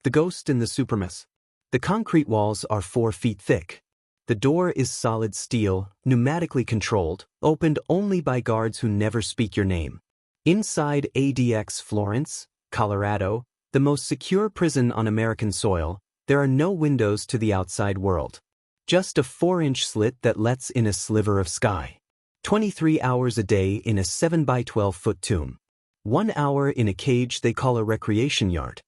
The ghost in the Supermax. The concrete walls are 4 feet thick. The door is solid steel, pneumatically controlled, opened only by guards who never speak your name. Inside ADX Florence, Colorado, the most secure prison on American soil, there are no windows to the outside world. Just a 4-inch slit that lets in a sliver of sky. 23 hours a day in a 7 by 12-foot tomb. 1 hour in a cage they call a recreation yard.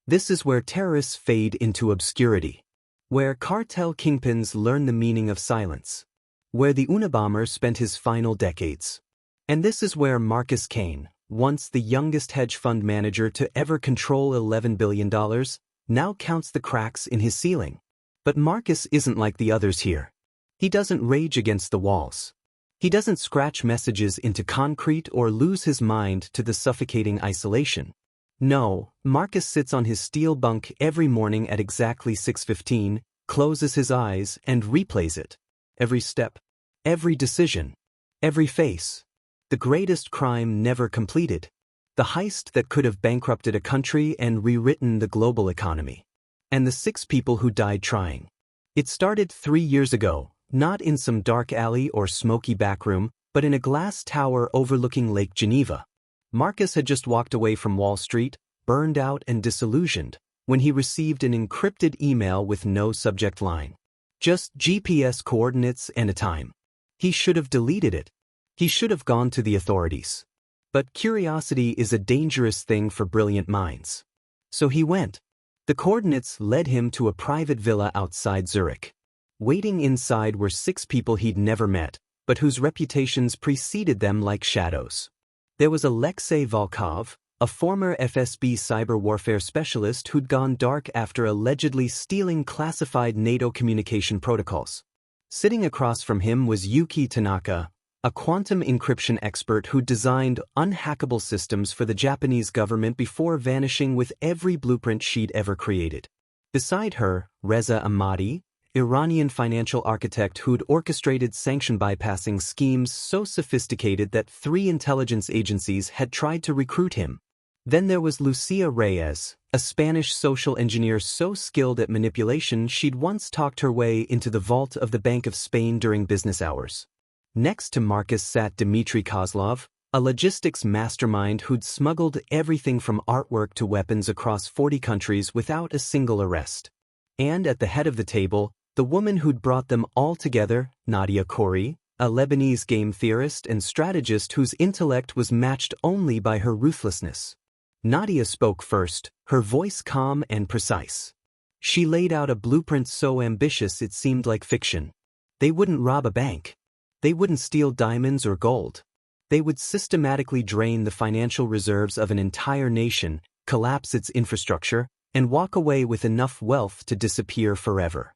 This is where terrorists fade into obscurity. Where cartel kingpins learn the meaning of silence. Where the Unabomber spent his final decades. And this is where Marcus Kaine, once the youngest hedge fund manager to ever control $11 billion, now counts the cracks in his ceiling. But Marcus isn't like the others here. He doesn't rage against the walls. He doesn't scratch messages into concrete or lose his mind to the suffocating isolation. No, Marcus sits on his steel bunk every morning at exactly 6:15, closes his eyes and replays it. Every step, every decision, every face. The greatest crime never completed. The heist that could have bankrupted a country and rewritten the global economy. And the 6 people who died trying. It started 3 years ago, not in some dark alley or smoky backroom, but in a glass tower overlooking Lake Geneva. Marcus had just walked away from Wall Street, burned out and disillusioned, when he received an encrypted email with no subject line. Just GPS coordinates and a time. He should have deleted it. He should have gone to the authorities. But curiosity is a dangerous thing for brilliant minds. So he went. The coordinates led him to a private villa outside Zurich. Waiting inside were 6 people he'd never met, but whose reputations preceded them like shadows. There was Alexei Volkov, a former FSB cyber warfare specialist who'd gone dark after allegedly stealing classified NATO communication protocols. Sitting across from him was Yuki Tanaka, a quantum encryption expert who designed unhackable systems for the Japanese government before vanishing with every blueprint she'd ever created. Beside her, Reza Ahmadi, Iranian financial architect who'd orchestrated sanction bypassing schemes so sophisticated that 3 intelligence agencies had tried to recruit him. Then there was Lucia Reyes, a Spanish social engineer so skilled at manipulation she'd once talked her way into the vault of the Bank of Spain during business hours. Next to Marcus sat Dmitry Kozlov, a logistics mastermind who'd smuggled everything from artwork to weapons across 40 countries without a single arrest. And at the head of the table, the woman who'd brought them all together, Nadia Khoury, a Lebanese game theorist and strategist whose intellect was matched only by her ruthlessness. Nadia spoke first, her voice calm and precise. She laid out a blueprint so ambitious it seemed like fiction. They wouldn't rob a bank. They wouldn't steal diamonds or gold. They would systematically drain the financial reserves of an entire nation, collapse its infrastructure, and walk away with enough wealth to disappear forever.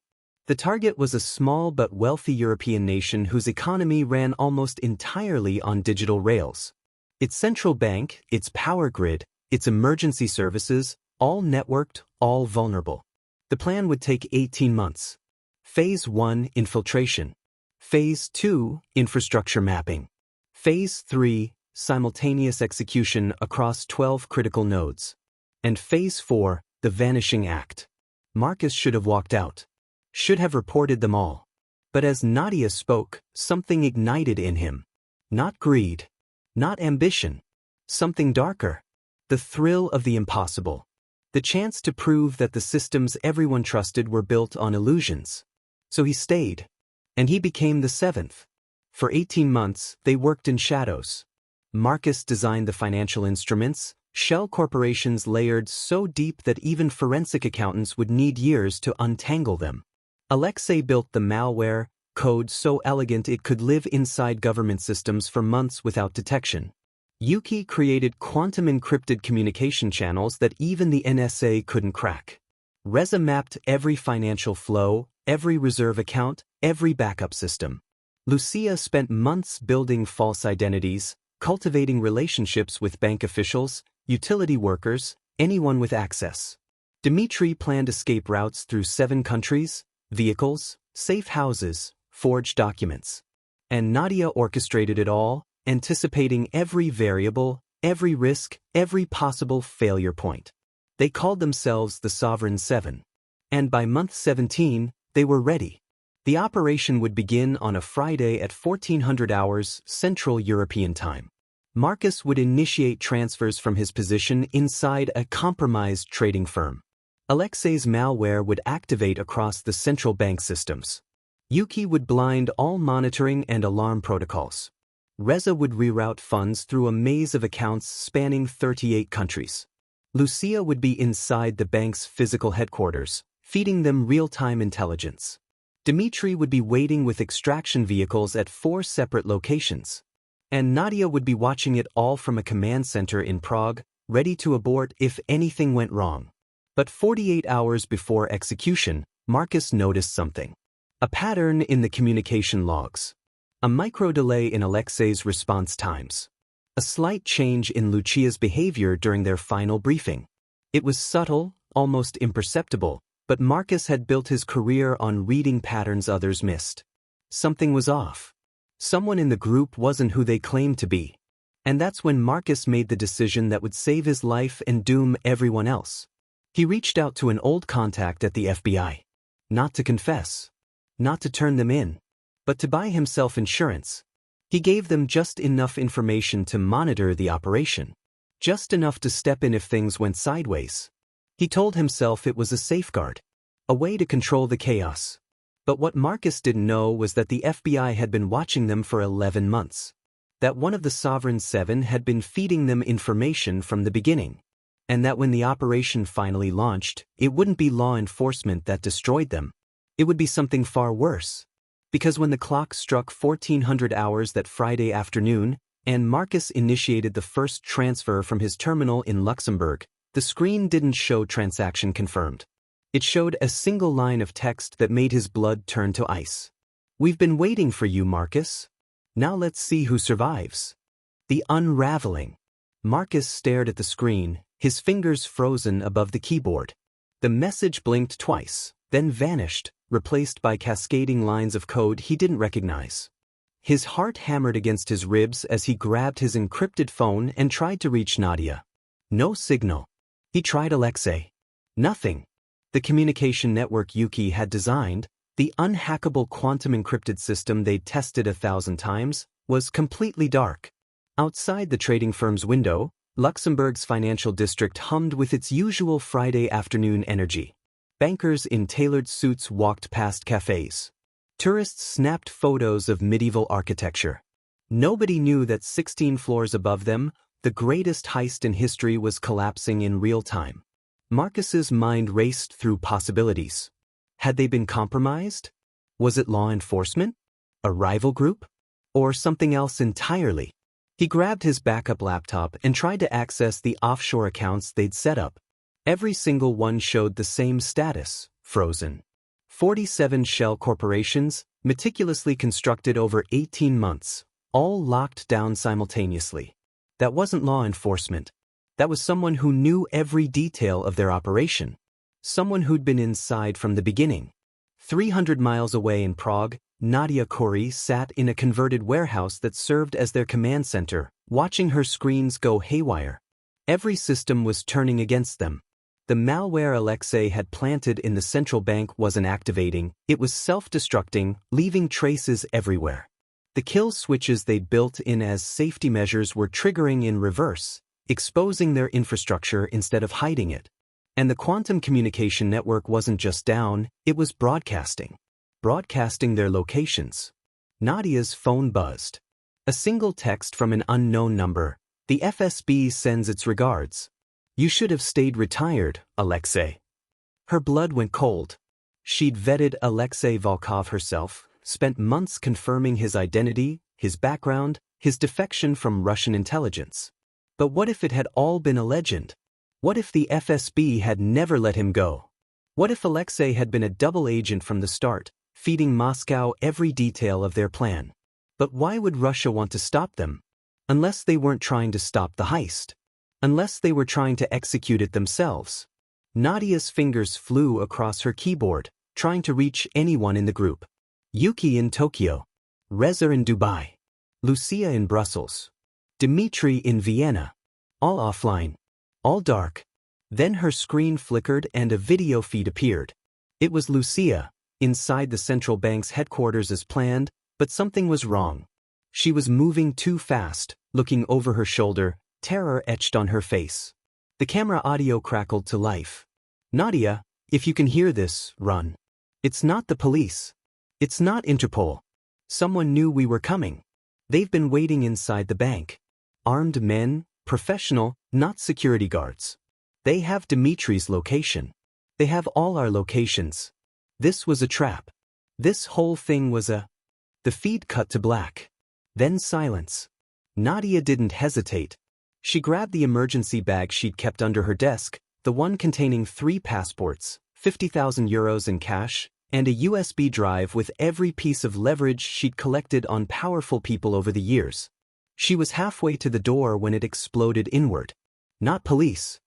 The target was a small but wealthy European nation whose economy ran almost entirely on digital rails. Its central bank, its power grid, its emergency services, all networked, all vulnerable. The plan would take 18 months. Phase 1, infiltration. Phase 2, infrastructure mapping. Phase 3, simultaneous execution across 12 critical nodes. And Phase 4, the vanishing act. Marcus should have walked out. Should have reported them all. But as Nadia spoke, something ignited in him. Not greed. Not ambition. Something darker. The thrill of the impossible. The chance to prove that the systems everyone trusted were built on illusions. So he stayed. And he became the 7th. For 18 months, they worked in shadows. Marcus designed the financial instruments, shell corporations layered so deep that even forensic accountants would need years to untangle them. Alexei built the malware, code so elegant it could live inside government systems for months without detection. Yuki created quantum-encrypted communication channels that even the NSA couldn't crack. Reza mapped every financial flow, every reserve account, every backup system. Lucia spent months building false identities, cultivating relationships with bank officials, utility workers, anyone with access. Dmitry planned escape routes through 7 countries, vehicles, safe houses, forged documents. And Nadia orchestrated it all, anticipating every variable, every risk, every possible failure point. They called themselves the Sovereign Seven. And by month 17, they were ready. The operation would begin on a Friday at 1400 hours Central European Time. Marcus would initiate transfers from his position inside a compromised trading firm. Alexei's malware would activate across the central bank systems. Yuki would blind all monitoring and alarm protocols. Reza would reroute funds through a maze of accounts spanning 38 countries. Lucia would be inside the bank's physical headquarters, feeding them real-time intelligence. Dmitry would be waiting with extraction vehicles at 4 separate locations. And Nadia would be watching it all from a command center in Prague, ready to abort if anything went wrong. But 48 hours before execution, Marcus noticed something. A pattern in the communication logs. A micro-delay in Alexei's response times. A slight change in Lucia's behavior during their final briefing. It was subtle, almost imperceptible, but Marcus had built his career on reading patterns others missed. Something was off. Someone in the group wasn't who they claimed to be. And that's when Marcus made the decision that would save his life and doom everyone else. He reached out to an old contact at the FBI. Not to confess. Not to turn them in. But to buy himself insurance. He gave them just enough information to monitor the operation. Just enough to step in if things went sideways. He told himself it was a safeguard. A way to control the chaos. But what Marcus didn't know was that the FBI had been watching them for 11 months. That one of the Sovereign Seven had been feeding them information from the beginning. And that when the operation finally launched, it wouldn't be law enforcement that destroyed them. It would be something far worse. Because when the clock struck 1400 hours that Friday afternoon, and Marcus initiated the first transfer from his terminal in Luxembourg, the screen didn't show transaction confirmed. It showed a single line of text that made his blood turn to ice. "We've been waiting for you, Marcus. Now let's see who survives." The unraveling. Marcus stared at the screen, his fingers frozen above the keyboard. The message blinked twice, then vanished, replaced by cascading lines of code he didn't recognize. His heart hammered against his ribs as he grabbed his encrypted phone and tried to reach Nadia. No signal. He tried Alexei. Nothing. The communication network Yuki had designed, the unhackable quantum encrypted system they'd tested 1,000 times, was completely dark. Outside the trading firm's window, Luxembourg's financial district hummed with its usual Friday afternoon energy. Bankers in tailored suits walked past cafes. Tourists snapped photos of medieval architecture. Nobody knew that 16 floors above them, the greatest heist in history was collapsing in real time. Marcus's mind raced through possibilities. Had they been compromised? Was it law enforcement? A rival group? Or something else entirely? He grabbed his backup laptop and tried to access the offshore accounts they'd set up. Every single one showed the same status, frozen. 47 shell corporations, meticulously constructed over 18 months, all locked down simultaneously. That wasn't law enforcement. That was someone who knew every detail of their operation. Someone who'd been inside from the beginning. 300 miles away in Prague, Nadia Khoury sat in a converted warehouse that served as their command center, watching her screens go haywire. Every system was turning against them. The malware Alexei had planted in the central bank wasn't activating, it was self-destructing, leaving traces everywhere. The kill switches they'd built in as safety measures were triggering in reverse, exposing their infrastructure instead of hiding it. And the quantum communication network wasn't just down, it was broadcasting. Broadcasting their locations. Nadia's phone buzzed. A single text from an unknown number. "The FSB sends its regards. You should have stayed retired, Alexei." Her blood went cold. She'd vetted Alexei Volkov herself, spent months confirming his identity, his background, his defection from Russian intelligence. But what if it had all been a legend? What if the FSB had never let him go? What if Alexei had been a double agent from the start, feeding Moscow every detail of their plan? But why would Russia want to stop them? Unless they weren't trying to stop the heist. Unless they were trying to execute it themselves. Nadia's fingers flew across her keyboard, trying to reach anyone in the group. Yuki in Tokyo. Reza in Dubai. Lucia in Brussels. Dmitry in Vienna. All offline. All dark. Then her screen flickered and a video feed appeared. It was Lucia, inside the central bank's headquarters as planned, but something was wrong. She was moving too fast, looking over her shoulder, terror etched on her face. The camera audio crackled to life. "Nadia, if you can hear this, run. It's not the police. It's not Interpol. Someone knew we were coming. They've been waiting inside the bank. Armed men, professional, not security guards. They have Dimitri's location. They have all our locations. This was a trap. This whole thing was a..." The feed cut to black. Then silence. Nadia didn't hesitate. She grabbed the emergency bag she'd kept under her desk, the one containing 3 passports, 50,000 euros in cash, and a USB drive with every piece of leverage she'd collected on powerful people over the years. She was halfway to the door when it exploded inward. Not police.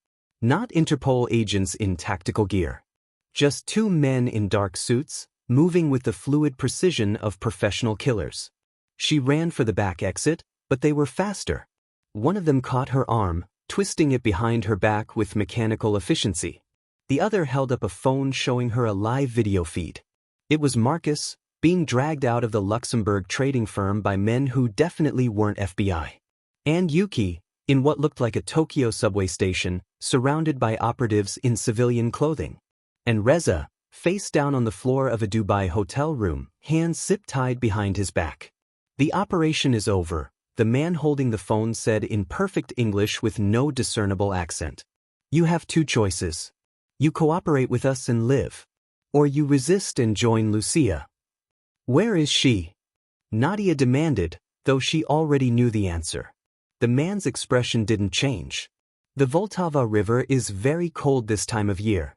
Not Interpol agents in tactical gear. Just 2 men in dark suits, moving with the fluid precision of professional killers. She ran for the back exit, but they were faster. One of them caught her arm, twisting it behind her back with mechanical efficiency. The other held up a phone showing her a live video feed. It was Marcus, being dragged out of the Luxembourg trading firm by men who definitely weren't FBI. And Yuki, in what looked like a Tokyo subway station, surrounded by operatives in civilian clothing. And Reza, face down on the floor of a Dubai hotel room, hands zip-tied behind his back. "The operation is over," the man holding the phone said in perfect English with no discernible accent. "You have 2 choices. You cooperate with us and live. Or you resist and join Lucia." "Where is she?" Nadia demanded, though she already knew the answer. The man's expression didn't change. "The Vltava River is very cold this time of year."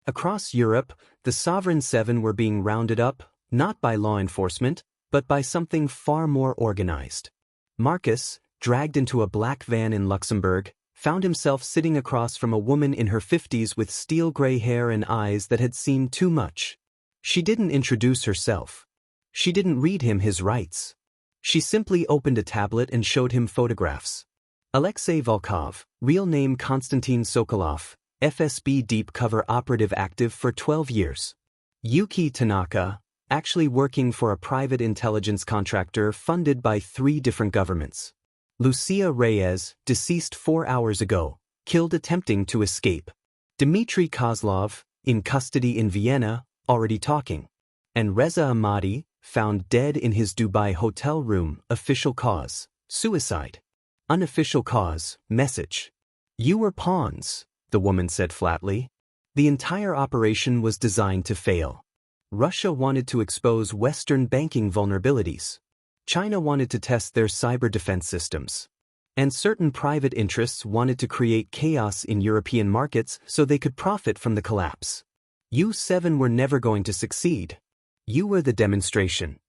Across Europe, the Sovereign Seven were being rounded up, not by law enforcement, but by something far more organized. Marcus, dragged into a black van in Luxembourg, found himself sitting across from a woman in her 50s with steel gray hair and eyes that had seen too much. She didn't introduce herself. She didn't read him his rights. She simply opened a tablet and showed him photographs. Alexei Volkov, real name Konstantin Sokolov, FSB deep cover operative active for 12 years. Yuki Tanaka, actually working for a private intelligence contractor funded by 3 different governments. Lucia Reyes, deceased 4 hours ago, killed attempting to escape. Dmitry Kozlov, in custody in Vienna, already talking. And Reza Ahmadi, found dead in his Dubai hotel room, official cause, suicide. Unofficial cause, message. "You were pawns," the woman said flatly. The entire operation was designed to fail. Russia wanted to expose Western banking vulnerabilities. China wanted to test their cyber defense systems. And certain private interests wanted to create chaos in European markets so they could profit from the collapse. You 7 were never going to succeed. You were the demonstration.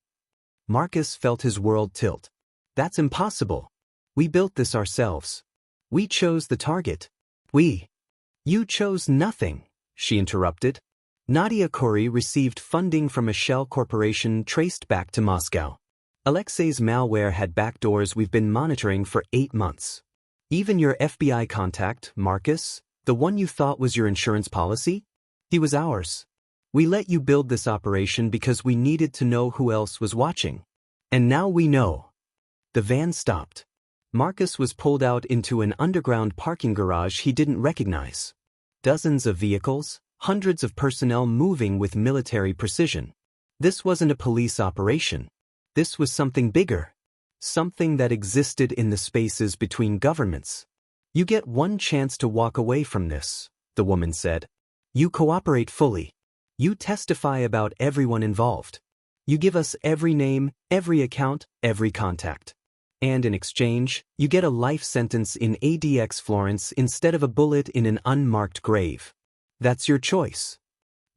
Marcus felt his world tilt. "That's impossible. We built this ourselves. We chose the target. You chose nothing," she interrupted. Nadia Khoury received funding from a shell corporation traced back to Moscow. Alexei's malware had backdoors we've been monitoring for 8 months. Even your FBI contact, Marcus, the one you thought was your insurance policy, he was ours. We let you build this operation because we needed to know who else was watching. And now we know." The van stopped. Marcus was pulled out into an underground parking garage he didn't recognize. Dozens of vehicles, hundreds of personnel moving with military precision. This wasn't a police operation. This was something bigger. Something that existed in the spaces between governments. "You get one chance to walk away from this," the woman said. "You cooperate fully. You testify about everyone involved. You give us every name, every account, every contact. And in exchange, you get a life sentence in ADX Florence instead of a bullet in an unmarked grave. That's your choice."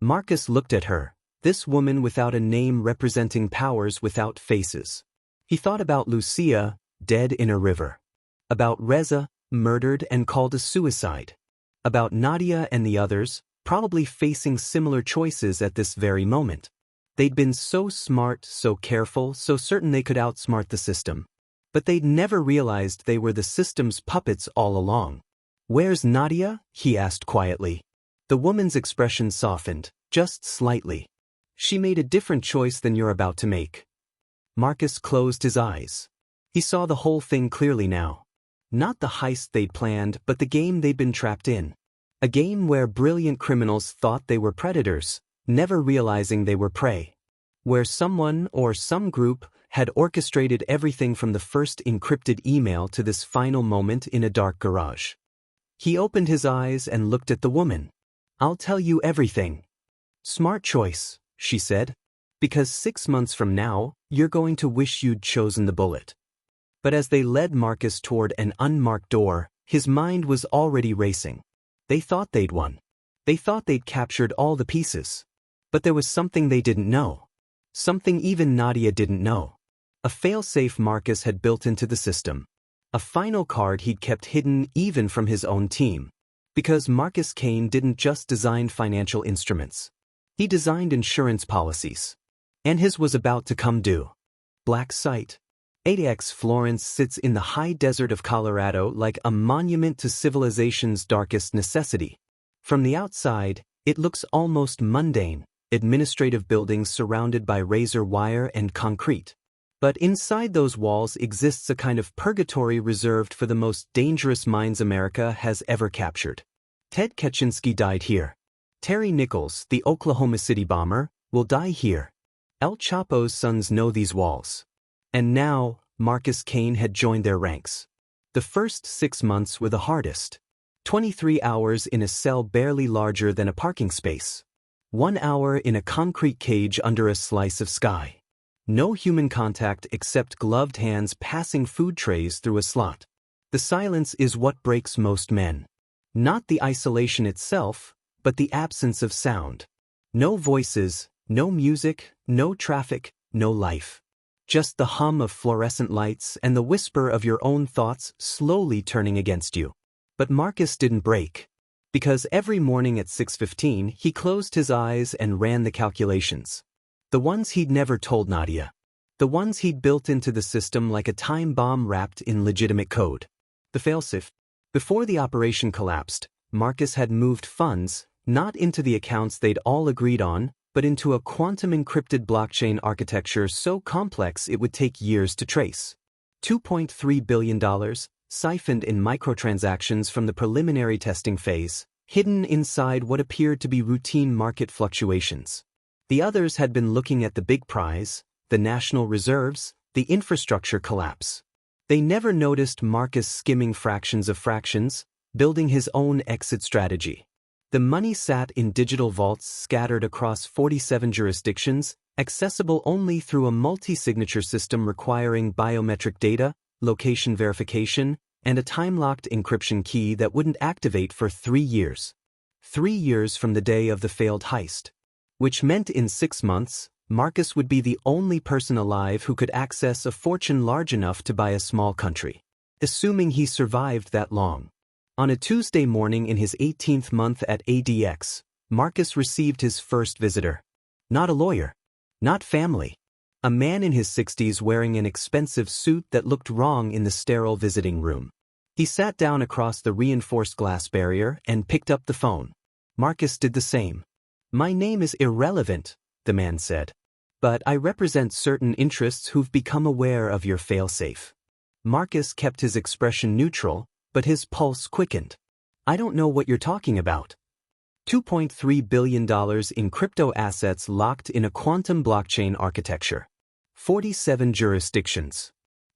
Marcus looked at her, this woman without a name representing powers without faces. He thought about Lucia, dead in a river. About Reza, murdered and called a suicide. About Nadia and the others, probably facing similar choices at this very moment. They'd been so smart, so careful, so certain they could outsmart the system. But they'd never realized they were the system's puppets all along. "Where's Nadia?" he asked quietly. The woman's expression softened, just slightly. "She made a different choice than you're about to make." Marcus closed his eyes. He saw the whole thing clearly now. Not the heist they'd planned, but the game they'd been trapped in. A game where brilliant criminals thought they were predators, never realizing they were prey. Where someone or some group had orchestrated everything from the first encrypted email to this final moment in a dark garage. He opened his eyes and looked at the woman. "I'll tell you everything." "Smart choice," she said. "Because 6 months from now, you're going to wish you'd chosen the bullet." But as they led Marcus toward an unmarked door, his mind was already racing. They thought they'd won. They thought they'd captured all the pieces. But there was something they didn't know. Something even Nadia didn't know. A failsafe Marcus had built into the system. A final card he'd kept hidden even from his own team. Because Marcus Kaine didn't just design financial instruments. He designed insurance policies. And his was about to come due. Black site. ADX Florence sits in the high desert of Colorado like a monument to civilization's darkest necessity. From the outside, it looks almost mundane, administrative buildings surrounded by razor wire and concrete. But inside those walls exists a kind of purgatory reserved for the most dangerous minds America has ever captured. Ted Kaczynski died here. Terry Nichols, the Oklahoma City bomber, will die here. El Chapo's sons know these walls. And now, Marcus Kaine had joined their ranks. The first 6 months were the hardest. 23 hours in a cell barely larger than a parking space. 1 hour in a concrete cage under a slice of sky. No human contact except gloved hands passing food trays through a slot. The silence is what breaks most men. Not the isolation itself, but the absence of sound. No voices, no music, no traffic, no life. Just the hum of fluorescent lights and the whisper of your own thoughts slowly turning against you. But Marcus didn't break. Because every morning at 6:15 he closed his eyes and ran the calculations. The ones he'd never told Nadia. The ones he'd built into the system like a time bomb wrapped in legitimate code. The failsafe. Before the operation collapsed, Marcus had moved funds, not into the accounts they'd all agreed on, but into a quantum-encrypted blockchain architecture so complex it would take years to trace. $2.3 billion, siphoned in microtransactions from the preliminary testing phase, hidden inside what appeared to be routine market fluctuations. The others had been looking at the big prize, the national reserves, the infrastructure collapse. They never noticed Marcus skimming fractions of fractions, building his own exit strategy. The money sat in digital vaults scattered across 47 jurisdictions, accessible only through a multi-signature system requiring biometric data, location verification, and a time-locked encryption key that wouldn't activate for 3 years. 3 years from the day of the failed heist. Which meant in 6 months, Marcus would be the only person alive who could access a fortune large enough to buy a small country. Assuming he survived that long. On a Tuesday morning in his 18th month at ADX, Marcus received his first visitor. Not a lawyer. Not family. A man in his 60s wearing an expensive suit that looked wrong in the sterile visiting room. He sat down across the reinforced glass barrier and picked up the phone. Marcus did the same. "My name is irrelevant," the man said. "But I represent certain interests who've become aware of your failsafe." Marcus kept his expression neutral, but his pulse quickened. "I don't know what you're talking about." $2.3 billion in crypto assets locked in a quantum blockchain architecture. 47 jurisdictions.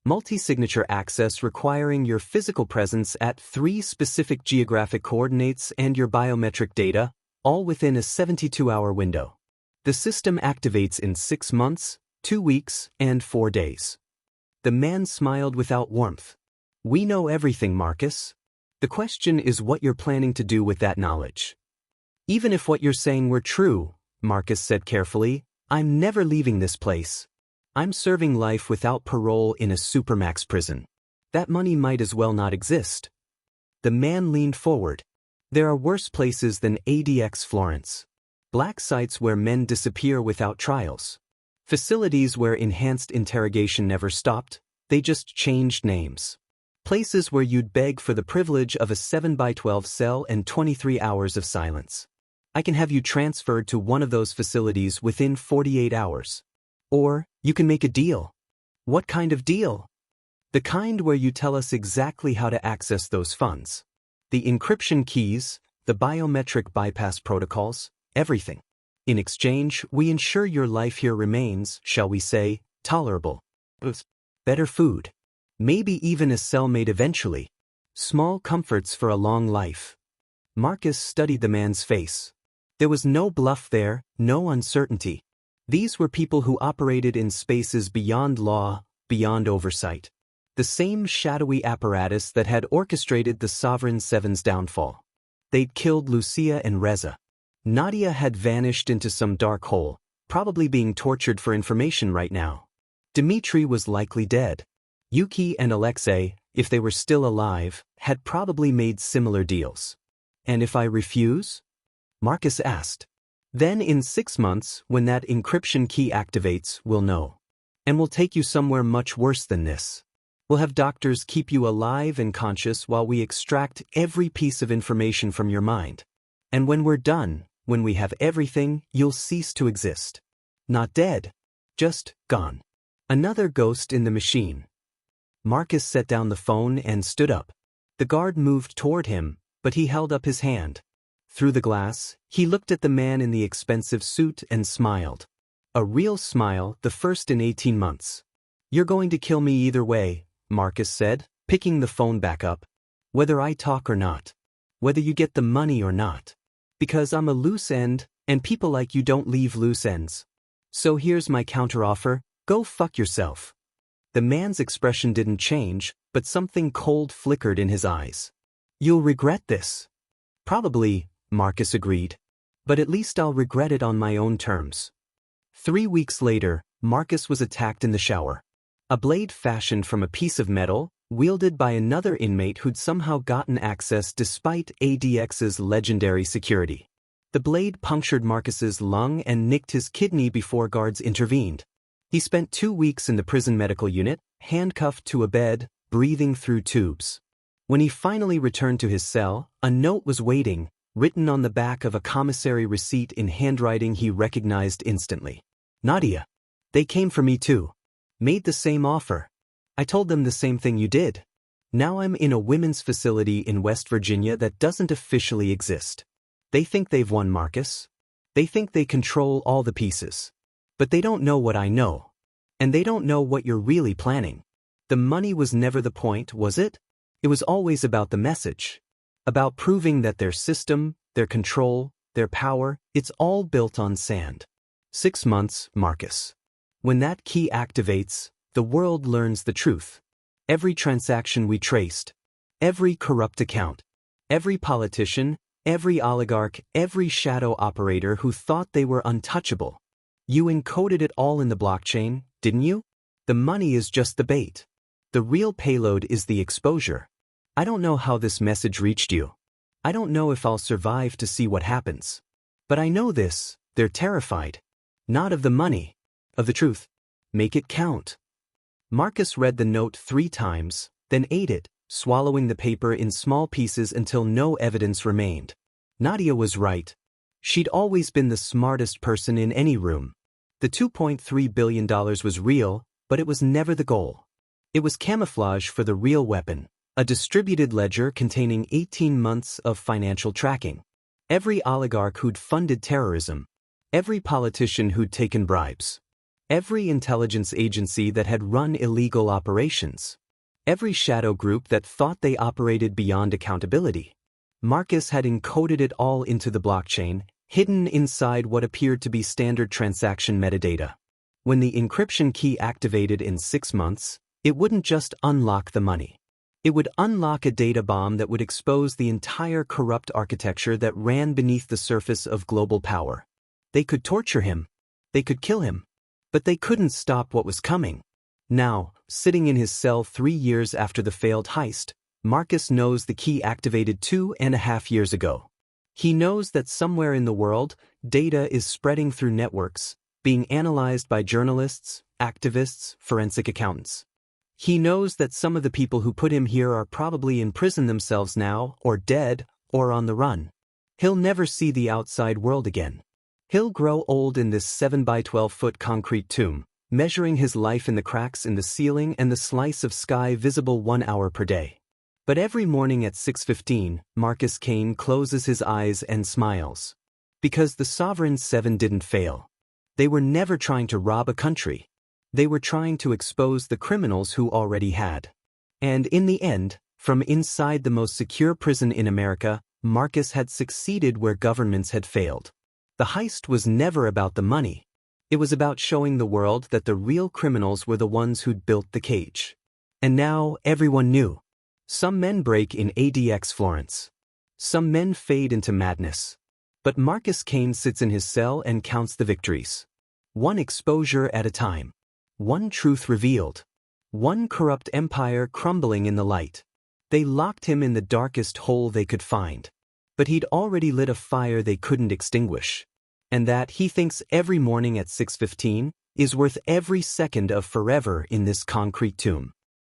Multi-signature access requiring your physical presence at 3 specific geographic coordinates and your biometric data, all within a 72-hour window. The system activates in 6 months, 2 weeks, and 4 days. The man smiled without warmth. "We know everything, Marcus. The question is what you're planning to do with that knowledge." "Even if what you're saying were true," Marcus said carefully, "I'm never leaving this place. I'm serving life without parole in a Supermax prison. That money might as well not exist." The man leaned forward. "There are worse places than ADX Florence. Black sites where men disappear without trials. Facilities where enhanced interrogation never stopped, they just changed names. Places where you'd beg for the privilege of a 7 by 12 cell and 23 hours of silence. I can have you transferred to one of those facilities within 48 hours. Or, you can make a deal. What kind of deal? The kind where you tell us exactly how to access those funds. The encryption keys, the biometric bypass protocols, everything. In exchange, we ensure your life here remains, shall we say, tolerable. Better food. Maybe even a cellmate eventually. Small comforts for a long life. Marcus studied the man's face. There was no bluff there, no uncertainty. These were people who operated in spaces beyond law, beyond oversight. The same shadowy apparatus that had orchestrated the Sovereign Seven's downfall. They'd killed Lucia and Reza. Nadia had vanished into some dark hole, probably being tortured for information right now. Dmitri was likely dead. Yuki and Alexei, if they were still alive, had probably made similar deals. And if I refuse? Marcus asked. Then in 6 months, when that encryption key activates, we'll know. And we'll take you somewhere much worse than this. We'll have doctors keep you alive and conscious while we extract every piece of information from your mind. And when we're done, when we have everything, you'll cease to exist. Not dead. Just gone. Another ghost in the machine. Marcus set down the phone and stood up. The guard moved toward him, but he held up his hand. Through the glass, he looked at the man in the expensive suit and smiled. A real smile, the first in 18 months. You're going to kill me either way, Marcus said, picking the phone back up. Whether I talk or not. Whether you get the money or not. Because I'm a loose end, and people like you don't leave loose ends. So here's my counteroffer, go fuck yourself. The man's expression didn't change, but something cold flickered in his eyes. You'll regret this. Probably, Marcus agreed. But at least I'll regret it on my own terms. 3 weeks later, Marcus was attacked in the shower. A blade fashioned from a piece of metal, wielded by another inmate who'd somehow gotten access despite ADX's legendary security. The blade punctured Marcus's lung and nicked his kidney before guards intervened. He spent 2 weeks in the prison medical unit, handcuffed to a bed, breathing through tubes. When he finally returned to his cell, a note was waiting, written on the back of a commissary receipt in handwriting he recognized instantly. Nadia. They came for me too. Made the same offer. I told them the same thing you did. Now I'm in a women's facility in West Virginia that doesn't officially exist. They think they've won, Marcus. They think they control all the pieces. But they don't know what I know. And they don't know what you're really planning. The money was never the point, was it? It was always about the message. About proving that their system, their control, their power, it's all built on sand. 6 months, Marcus. When that key activates, the world learns the truth. Every transaction we traced, every corrupt account, every politician, every oligarch, every shadow operator who thought they were untouchable. You encoded it all in the blockchain, didn't you? The money is just the bait. The real payload is the exposure. I don't know how this message reached you. I don't know if I'll survive to see what happens. But I know this, they're terrified. Not of the money. Of the truth. Make it count. Marcus read the note 3 times, then ate it, swallowing the paper in small pieces until no evidence remained. Nadia was right. She'd always been the smartest person in any room. The $2.3 billion was real, but it was never the goal. It was camouflage for the real weapon, a distributed ledger containing 18 months of financial tracking. Every oligarch who'd funded terrorism, every politician who'd taken bribes, every intelligence agency that had run illegal operations, every shadow group that thought they operated beyond accountability. Marcus had encoded it all into the blockchain, hidden inside what appeared to be standard transaction metadata. When the encryption key activated in 6 months, it wouldn't just unlock the money. It would unlock a data bomb that would expose the entire corrupt architecture that ran beneath the surface of global power. They could torture him. They could kill him. But they couldn't stop what was coming. Now, sitting in his cell 3 years after the failed heist, Marcus knows the key activated 2.5 years ago. He knows that somewhere in the world, data is spreading through networks, being analyzed by journalists, activists, forensic accountants. He knows that some of the people who put him here are probably in prison themselves now, or dead, or on the run. He'll never see the outside world again. He'll grow old in this 7 by 12-foot concrete tomb, measuring his life in the cracks in the ceiling and the slice of sky visible 1 hour per day. But every morning at 6:15, Marcus Kaine closes his eyes and smiles. Because the Sovereign Seven didn't fail. They were never trying to rob a country. They were trying to expose the criminals who already had. And in the end, from inside the most secure prison in America, Marcus had succeeded where governments had failed. The heist was never about the money. It was about showing the world that the real criminals were the ones who'd built the cage. And now everyone knew. Some men break in ADX Florence. Some men fade into madness. But Marcus Kaine sits in his cell and counts the victories. One exposure at a time. One truth revealed. One corrupt empire crumbling in the light. They locked him in the darkest hole they could find. But he'd already lit a fire they couldn't extinguish. And that, he thinks every morning at 6:15, is worth every second of forever in this concrete tomb.